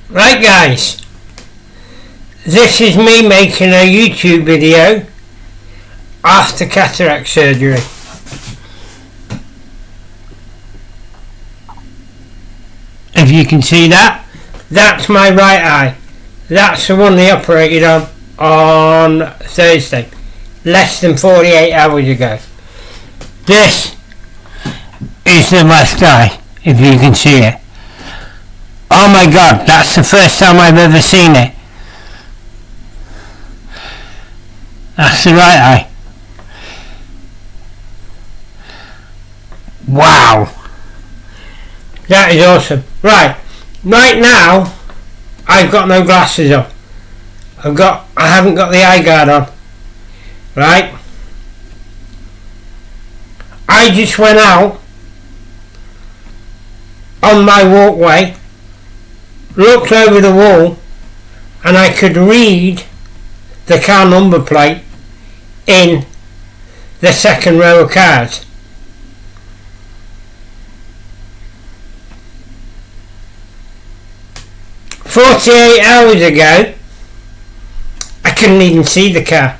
Right guys, this is me making a YouTube video after cataract surgery. If you can see that, that's my right eye. That's the one they operated on Thursday, less than 48 hours ago. This is the left eye, if you can see it. Oh my god, that's the first time I've ever seen it. That's the right eye. Wow. That is awesome. Right now, I've got no glasses on. I haven't got the eye guard on. Right? I just went out on my walkway, looked over the wall, and I could read the car number plate in the second row of cars. "48 hours ago, I couldn't even see the car,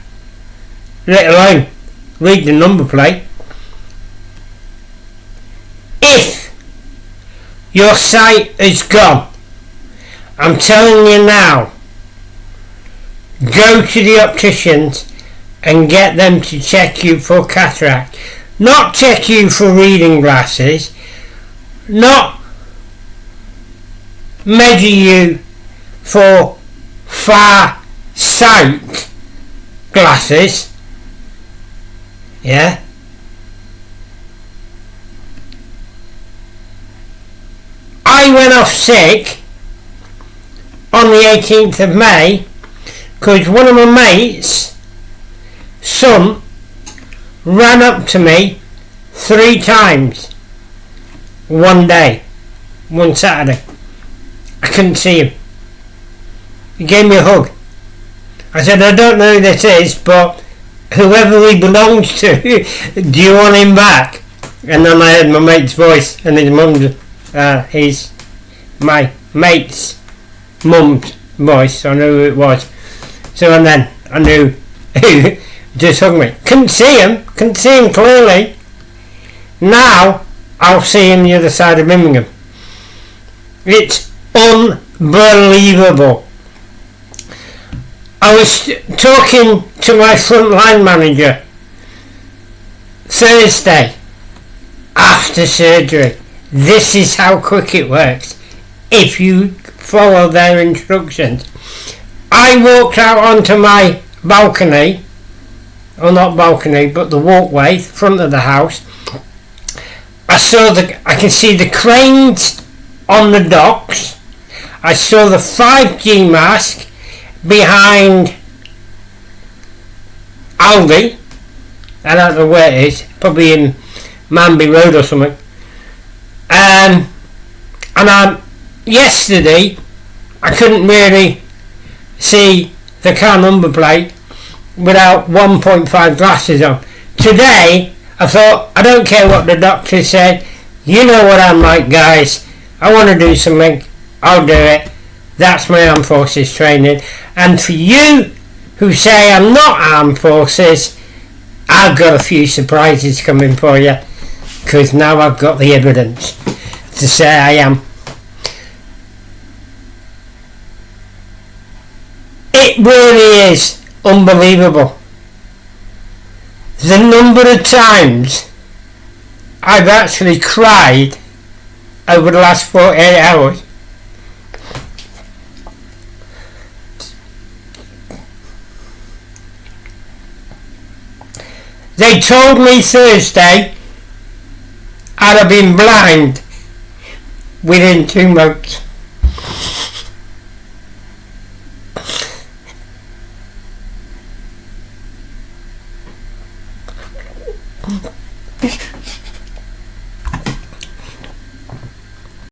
let alone read the number plate." If your sight is gone, I'm telling you now, go to the opticians and get them to check you for cataract. Not check you for reading glasses, not measure you for far sight glasses. Yeah? I went off sick on the 18th of May because one of my mates' son ran up to me 3 times one day, one Saturday. I couldn't see him. He gave me a hug. I said, "I don't know who this is, but whoever he belongs to, do you want him back?" And then I heard my mate's voice and his mum's, he's my mate's mum's voice, so I knew who it was. So and then I knew who just hugged me. Couldn't see him clearly. Now I'll see him the other side of Birmingham. It's unbelievable. I was talking to my frontline manager Thursday after surgery. This is how quick it works if you follow their instructions. I walked out onto my balcony, or not balcony, but the walkway, front of the house. I can see the cranes on the docks. I saw the 5G mask behind Aldi. I don't know where it is, probably in Manby Road or something. Yesterday I couldn't really see the car number plate without 1.5 glasses on. Today I thought, I don't care what the doctor said, you know what I'm like guys, I want to do something, I'll do it. That's my armed forces training. And for you who say I'm not armed forces, I've got a few surprises coming for you, because now I've got the evidence to say I am. It really is unbelievable the number of times I've actually cried over the last 48 hours. They told me Thursday I'd have been blind within 2 months.